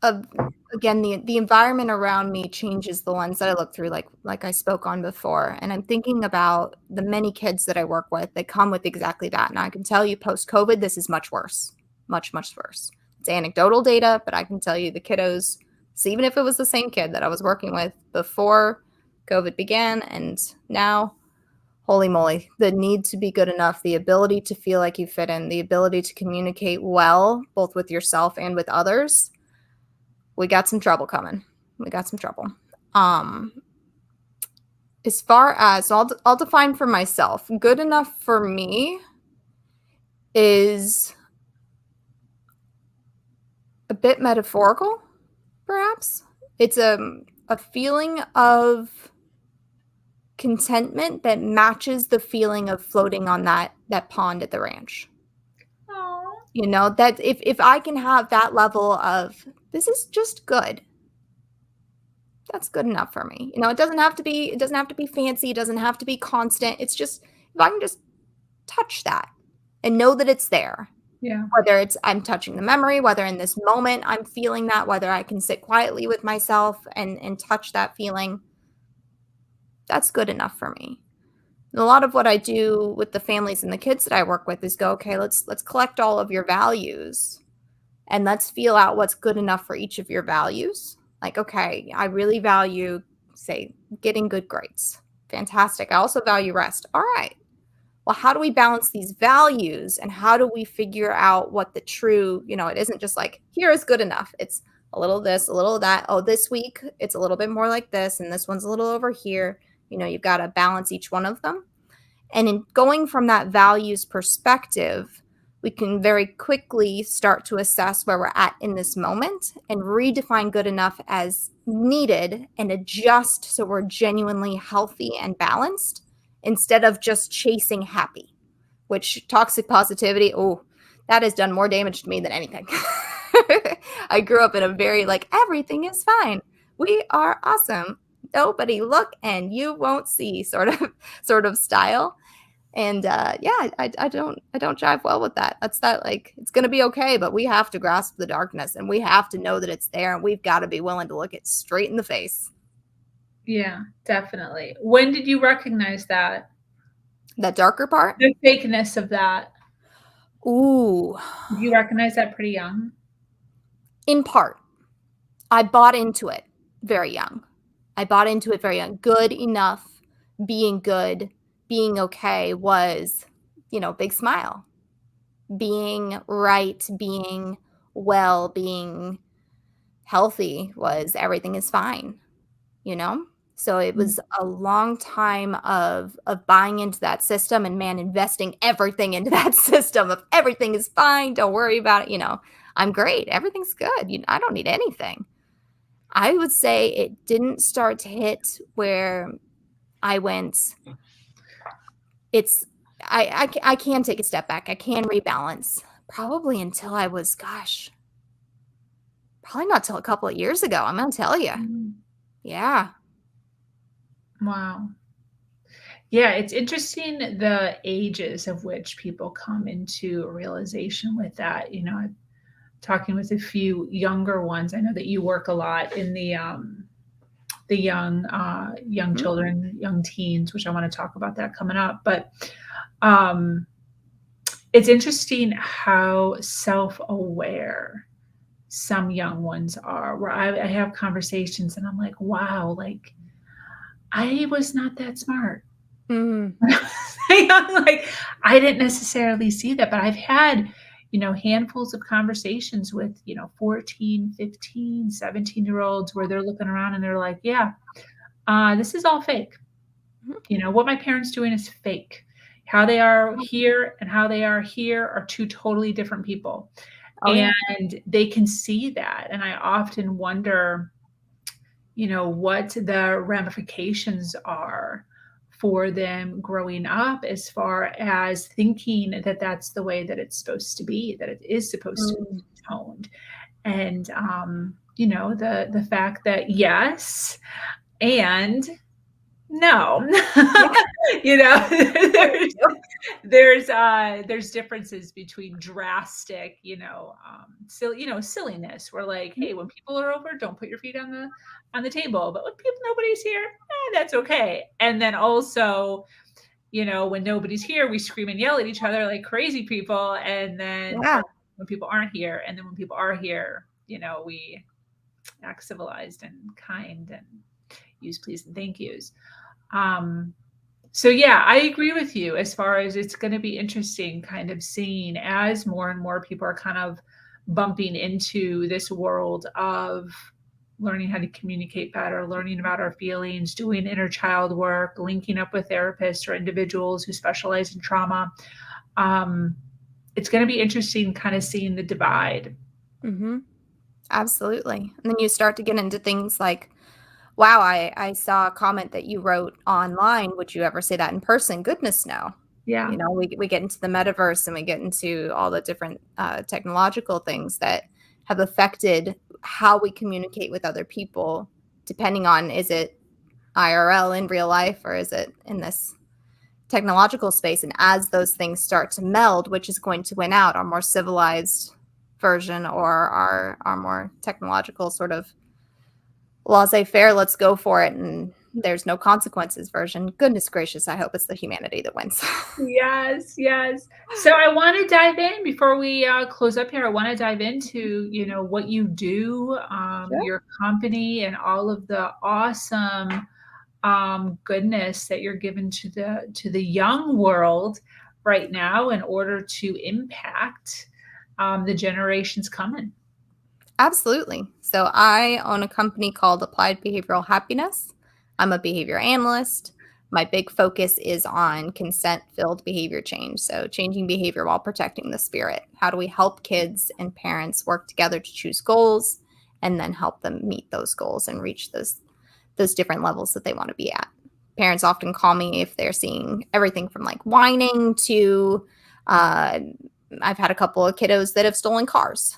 Speaker 2: of again the environment around me changes the lens that I look through like I spoke on before, and I'm thinking about the many kids that I work with that come with exactly that. And I can tell you post COVID this is much worse. Much worse. It's anecdotal data, but I can tell you the kiddos, so even if it was the same kid that I was working with before COVID began and now, holy moly, the need to be good enough, the ability to feel like you fit in, the ability to communicate well, both with yourself and with others. We got some trouble coming. We got some trouble. Um, as far as I'll define for myself, good enough for me is a bit contentment that matches the feeling of floating on that pond at the ranch.
Speaker 1: Oh,
Speaker 2: You know, that if I can have that level of, this is just good, that's good enough for me. You know, it doesn't have to be fancy, it doesn't have to be constant. It's just, if I can just touch that and know that it's there.
Speaker 1: yeah.
Speaker 2: Whether it's I'm touching the memory, whether in this moment I'm feeling that, whether I can sit quietly with myself and touch that feeling, that's good enough for me. And a lot of what I do with the families and the kids that I work with is go, okay, let's collect all of your values and let's feel out what's good enough for each of your values. Like, okay, I really value, say, getting good grades. Fantastic. I also value rest. All right. Well, how do we balance these values and how do we figure out what the true, you know, it isn't just like, here is good enough. It's a little of this, a little of that. Oh, this week it's a little bit more like this and this one's a little over here. You know, you've got to balance each one of them. And in going from that values perspective, we can very quickly start to assess where we're at in this moment and redefine good enough as needed and adjust so we're genuinely healthy and balanced instead of just chasing happy, which toxic positivity, oh, that has done more damage to me than anything. I grew up in a very like, everything is fine. We are awesome. Nobody look and you won't see sort of style. And yeah, I don't jive well with that. That's that, like, it's going to be okay, but we have to grasp the darkness and we have to know that it's there and we've got to be willing to look it straight in the face.
Speaker 1: Yeah, definitely. When did you recognize that?
Speaker 2: That darker part?
Speaker 1: The fakeness of that.
Speaker 2: Ooh.
Speaker 1: Did you recognize that pretty young?
Speaker 2: In part. I bought into it very young. Good enough, being good, being okay was, you know, big smile. Being right, being well, being healthy was everything is fine, you know? So it was a long time of buying into that system and, man, investing everything into that system of everything is fine, don't worry about it, you know. I'm great, everything's good, you know, I don't need anything. I would say it didn't start to hit where I went, I can take a step back, I can rebalance, probably until I was, gosh, probably not till a couple of years ago, I'm gonna tell you. Yeah.
Speaker 1: Wow. Yeah, it's interesting the ages of which people come into a realization with that. You know, talking with a few younger ones. I know that you work a lot in the young children, young teens, which I want to talk about that coming up. But it's interesting how self-aware some young ones are, where I have conversations and I'm like, wow, like I was not that smart. Young, like I didn't necessarily see that, but I've had, you know, handfuls of conversations with, you know, 14, 15, 17-year-olds where they're looking around and they're like, yeah, this is all fake. You know, what my parents doing is fake. How they are here and how they are here are two totally different people.
Speaker 2: Oh, yeah.
Speaker 1: And they can see that. And I often wonder, you know, what the ramifications are for them growing up as far as thinking that that's the way that it's supposed to be, that it is supposed to be toned. And, you know, the fact that yes, and no, you know, there's differences between drastic, you know, silliness. We're like, hey, when people are over, don't put your feet on the table. But when nobody's here, that's okay. And then also, you know, when nobody's here, we scream and yell at each other like crazy people. And then when people aren't here, and then when people are here, you know, we act civilized and kind and use please and thank yous. So yeah, I agree with you as far as it's going to be interesting kind of seeing as more and more people are kind of bumping into this world of learning how to communicate better, learning about our feelings, doing inner child work, linking up with therapists or individuals who specialize in trauma. It's going to be interesting kind of seeing the divide.
Speaker 2: Absolutely. And then you start to get into things like, Wow, I saw a comment that you wrote online. Would you ever say that in person? Goodness, no.
Speaker 1: Yeah.
Speaker 2: You know, we get into the metaverse and we get into all the different technological things that have affected how we communicate with other people, depending on, is it IRL in real life or is it in this technological space? And as those things start to meld, which is going to win out, our more civilized version or our more technological sort of laissez-faire, let's go for it and there's no consequences version. Goodness gracious, I hope it's the humanity that wins.
Speaker 1: Yes, yes. So I want to dive in before we close up here. I want to dive into, what you do,
Speaker 2: Sure.
Speaker 1: your company, and all of the awesome goodness that you're given to the young world right now in order to impact the generations coming.
Speaker 2: Absolutely. So I own a company called Applied Behavioral Happiness. I'm a behavior analyst. My big focus is on consent-filled behavior change. So changing behavior while protecting the spirit. How do we help kids and parents work together to choose goals and then help them meet those goals and reach those different levels that they want to be at? Parents often call me if they're seeing everything from like whining to I've had a couple of kiddos that have stolen cars.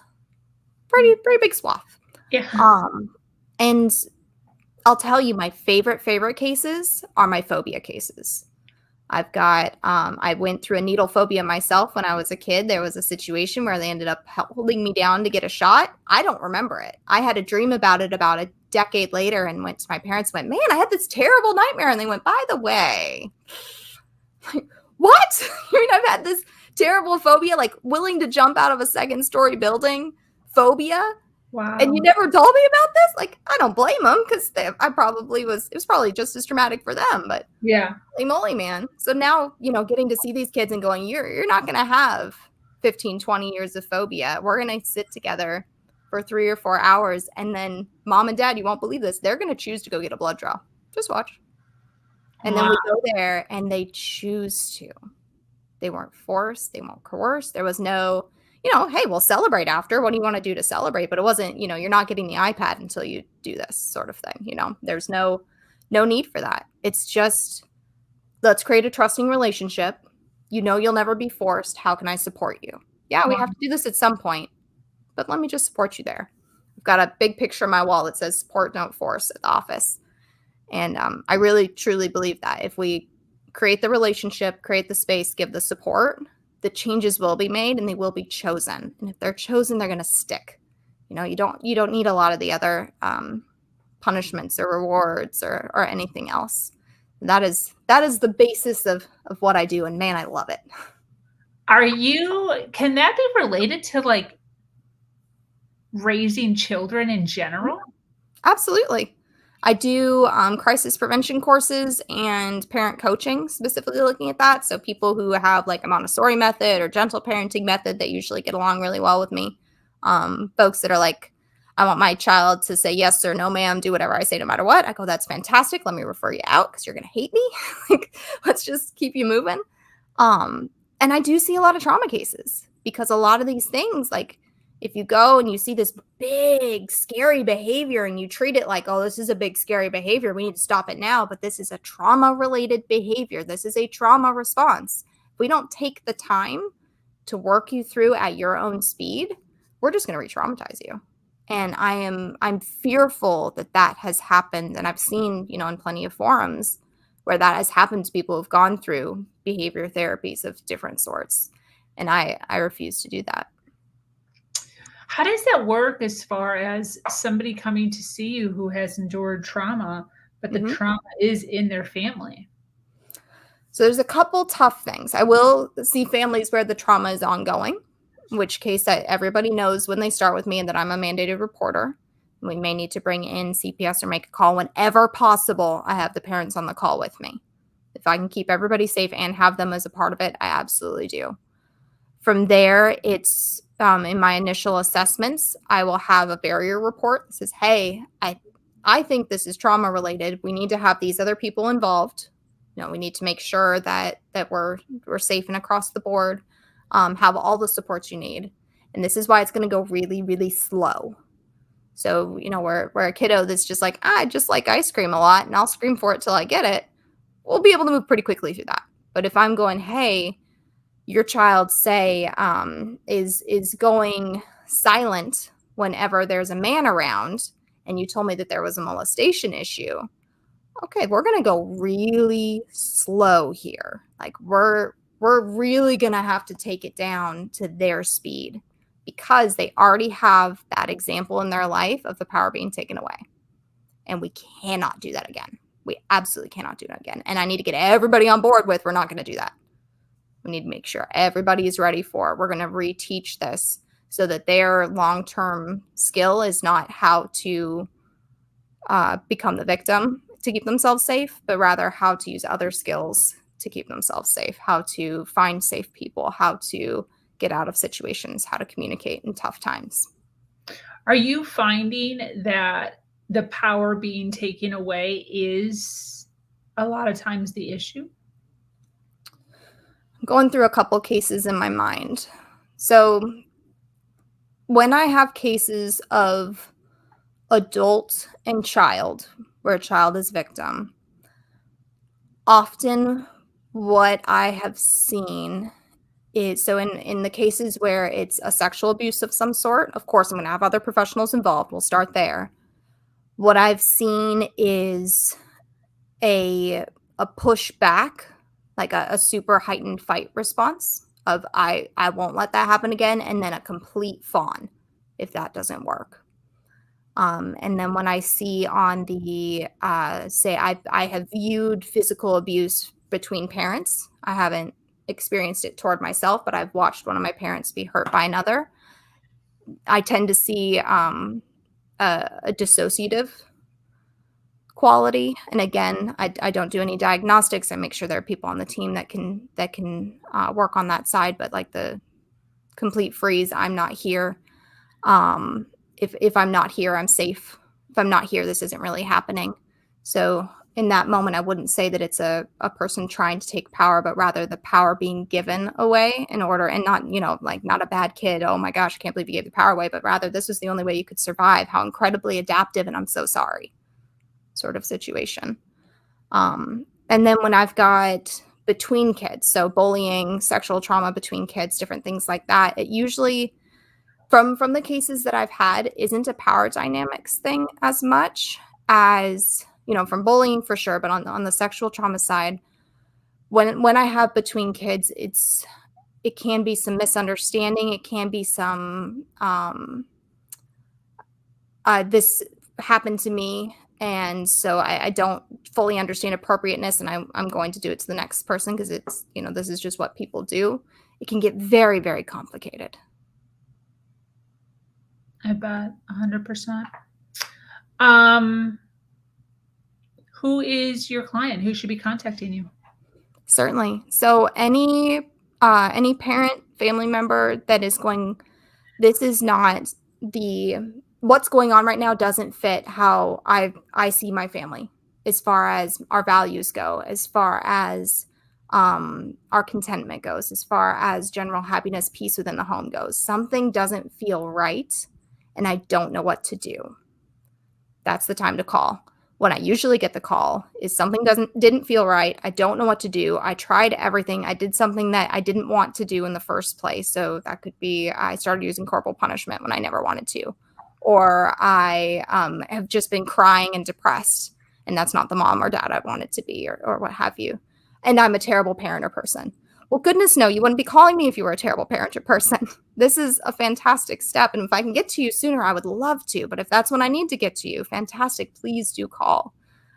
Speaker 2: Pretty big swath.
Speaker 1: Yeah.
Speaker 2: And I'll tell you, my favorite cases are my phobia cases. I've got, I went through a needle phobia myself when I was a kid. There was a situation where they ended up holding me down to get a shot. I don't remember it. I had a dream about it about a decade later and went to my parents, went, man, I had this terrible nightmare. And they went, by the way, like, what? You mean I've had this terrible phobia, like willing to jump out of a second-story building phobia?
Speaker 1: Wow.
Speaker 2: And you never told me about this? Like, I don't blame them because it was probably just as traumatic for them, but
Speaker 1: Yeah.
Speaker 2: holy moly, man. So now, getting to see these kids and going, you're not going to have 15, 20 years of phobia. We're going to sit together for 3 or 4 hours. And then mom and dad, you won't believe this, they're going to choose to go get a blood draw. Just watch. And then we go there and they choose to. They weren't forced. They weren't coerced. There was no, hey, we'll celebrate after. What do you want to do to celebrate? But it wasn't, you're not getting the iPad until you do this sort of thing. There's no need for that. It's just, let's create a trusting relationship. You'll never be forced. How can I support you? Yeah, we have to do this at some point, but let me just support you there. I've got a big picture on my wall that says support, don't force at the office. And I really, truly believe that if we create the relationship, create the space, give the support, the changes will be made and they will be chosen. And if they're chosen, they're going to stick. You don't need a lot of the other punishments or rewards or anything else. That is the basis of what I do. And man, I love it.
Speaker 1: Can that be related to like raising children in general?
Speaker 2: Absolutely. I do crisis prevention courses and parent coaching, specifically looking at that. So people who have like a Montessori method or gentle parenting method that usually get along really well with me. Folks that are like, I want my child to say yes or no, ma'am, do whatever I say no matter what. I go, that's fantastic. Let me refer you out because you're going to hate me. Like, let's just keep you moving. And I do see a lot of trauma cases because a lot of these things, like, if you go and you see this big, scary behavior and you treat it like, oh, this is a big, scary behavior, we need to stop it now, but this is a trauma-related behavior. This is a trauma response. If we don't take the time to work you through at your own speed, we're just going to re-traumatize you. And I'm fearful that has happened. And I've seen, in plenty of forums where that has happened to people who've gone through behavior therapies of different sorts. And I refuse to do that.
Speaker 1: How does that work as far as somebody coming to see you who has endured trauma, but the trauma is in their family?
Speaker 2: So there's a couple tough things. I will see families where the trauma is ongoing, in which case everybody knows when they start with me that I'm a mandated reporter. We may need to bring in CPS or make a call whenever possible. I have the parents on the call with me. If I can keep everybody safe and have them as a part of it, I absolutely do. From there, it's in my initial assessments, I will have a barrier report that says, hey, I think this is trauma related. We need to have these other people involved. We need to make sure that we're safe and across the board, have all the supports you need. And this is why it's going to go really, really slow. So, where a kiddo that's just like, I just like ice cream a lot and I'll scream for it till I get it, we'll be able to move pretty quickly through that. But if I'm going, hey, your child, say, is going silent whenever there's a man around, and you told me that there was a molestation issue, okay, we're going to go really slow here. Like we're really going to have to take it down to their speed, because they already have that example in their life of the power being taken away. And we cannot do that again. We absolutely cannot do that again. And I need to get everybody on board with, we're not going to do that. We need to make sure everybody is ready for it. We're going to reteach this so that their long-term skill is not how to become the victim to keep themselves safe, but rather how to use other skills to keep themselves safe, how to find safe people, how to get out of situations, how to communicate in tough times.
Speaker 1: Are you finding that the power being taken away is a lot of times the issue?
Speaker 2: I'm going through a couple cases in my mind. So when I have cases of adult and child, where a child is victim, often what I have seen is, so in the cases where it's a sexual abuse of some sort, of course, I'm going to have other professionals involved. We'll start there. What I've seen is a pushback, like a super heightened fight response of I won't let that happen again, and then a complete fawn if that doesn't work. And then when I see on the say I have viewed physical abuse between parents, I haven't experienced it toward myself, but I've watched one of my parents be hurt by another. I tend to see a dissociative quality. And again, I don't do any diagnostics. I make sure there are people on the team that can work on that side. But like the complete freeze, I'm not here. If I'm not here, I'm safe. If I'm not here, this isn't really happening. So in that moment, I wouldn't say that it's a person trying to take power, but rather the power being given away in order, and not, like not a bad kid. Oh my gosh, I can't believe you gave the power away, but rather this was the only way you could survive. How incredibly adaptive, and I'm so sorry, sort of situation. And then when I've got between kids, so bullying, sexual trauma between kids, different things like that, it usually, from the cases that I've had, isn't a power dynamics thing as much as, from bullying for sure, but on the sexual trauma side, when I have between kids, it can be some misunderstanding. It can be some this happened to me, and so I don't fully understand appropriateness, and I'm going to do it to the next person because it's, this is just what people do. It can get very, very complicated.
Speaker 1: I bet 100%. Who is your client? Who should be contacting you?
Speaker 2: Certainly. So any parent, family member that is going, this is not what's going on right now doesn't fit how I see my family, as far as our values go, as far as our contentment goes, as far as general happiness, peace within the home goes. Something doesn't feel right, and I don't know what to do. That's the time to call. When I usually get the call is something didn't feel right. I don't know what to do. I tried everything. I did something that I didn't want to do in the first place. So that could be I started using corporal punishment when I never wanted to. Or I have just been crying and depressed, and that's not the mom or dad I wanted to be, or what have you. And I'm a terrible parent or person. Well, goodness no, you wouldn't be calling me if you were a terrible parent or person. This is a fantastic step. And if I can get to you sooner, I would love to. But if that's when I need to get to you, fantastic. Please do call.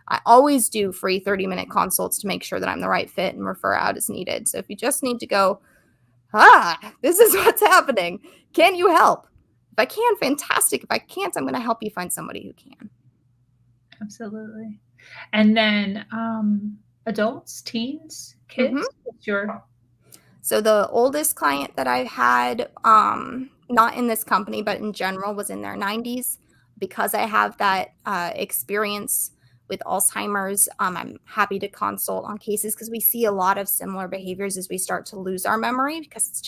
Speaker 2: I always do free 30-minute consults to make sure that I'm the right fit and refer out as needed. So if you just need to go, this is what's happening, can you help? If I can, fantastic. If I can't, I'm going to help you find somebody who can.
Speaker 1: Absolutely. And then adults, teens, kids, what's your...
Speaker 2: So the oldest client that I had, not in this company, but in general, was in their 90s. Because I have that experience with Alzheimer's, I'm happy to consult on cases because we see a lot of similar behaviors as we start to lose our memory, because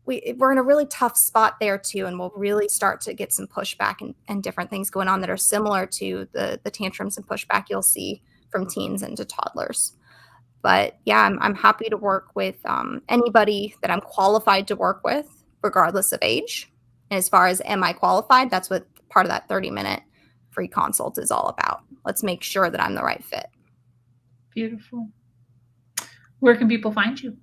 Speaker 2: we're in a really tough spot there too, and we'll really start to get some pushback and different things going on that are similar to the tantrums and pushback you'll see from teens into toddlers. But yeah, I'm happy to work with anybody that I'm qualified to work with, regardless of age. And as far as am I qualified, that's what part of that 30-minute free consult is all about. Let's make sure that I'm the right fit.
Speaker 1: Beautiful. Where can people find you?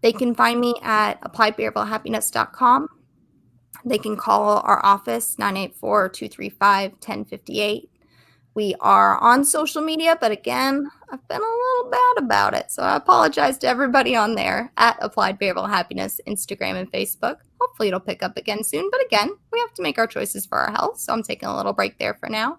Speaker 2: They can find me at appliedbehavioralhappiness.com. They can call our office, 984-235-1058. We are on social media, but again, I've been a little bad about it. So I apologize to everybody on there at Applied Behavioral Happiness, Instagram and Facebook. Hopefully it'll pick up again soon. But again, we have to make our choices for our health. So I'm taking a little break there for now.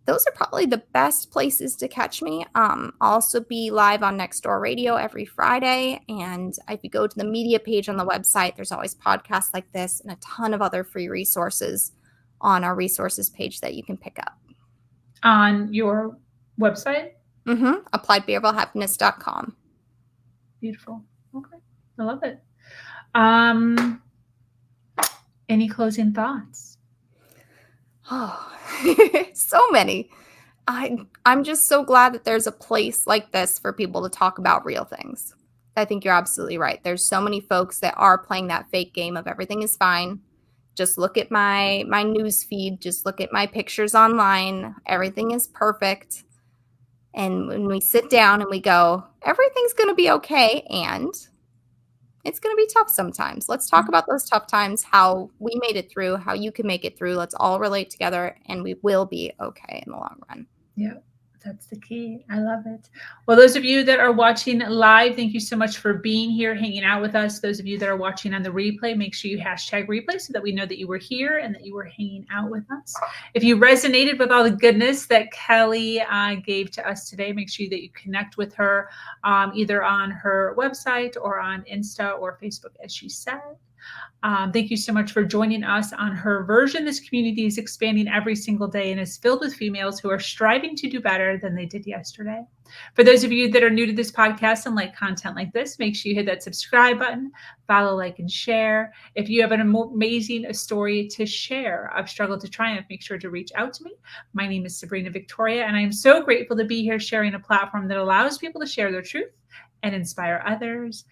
Speaker 2: Those are probably the best places to catch me. I'll also be live on Nextdoor Radio every Friday. And if you go to the media page on the website, there's always podcasts like this and a ton of other free resources on our resources page that you can pick up.
Speaker 1: On your website?
Speaker 2: AppliedBehavioralHappiness.com.
Speaker 1: Beautiful. Okay. I love it. Any closing thoughts?
Speaker 2: Oh, so many. I'm just so glad that there's a place like this for people to talk about real things. I think you're absolutely right. There's so many folks that are playing that fake game of everything is fine. Just look at my news feed. Just look at my pictures online. Everything is perfect. And when we sit down and we go, everything's going to be okay. And it's going to be tough sometimes. Let's talk about those tough times, how we made it through, how you can make it through. Let's all relate together and we will be okay in the long run.
Speaker 1: Yeah, that's the key. I love it. Well, those of you that are watching live, thank you so much for being here, hanging out with us. Those of you that are watching on the replay, make sure you hashtag replay so that we know that you were here and that you were hanging out with us. If you resonated with all the goodness that Kellie gave to us today, make sure that you connect with her either on her website or on Insta or Facebook, as she said. Thank you so much for joining us on Her Version. This community is expanding every single day and is filled with females who are striving to do better than they did yesterday. For those of you that are new to this podcast and like content like this, make sure you hit that subscribe button, follow, like, and share. If you have an amazing story to share of struggle to triumph, make sure to reach out to me. My name is Sabrina Victoria, and I am so grateful to be here sharing a platform that allows people to share their truth and inspire others.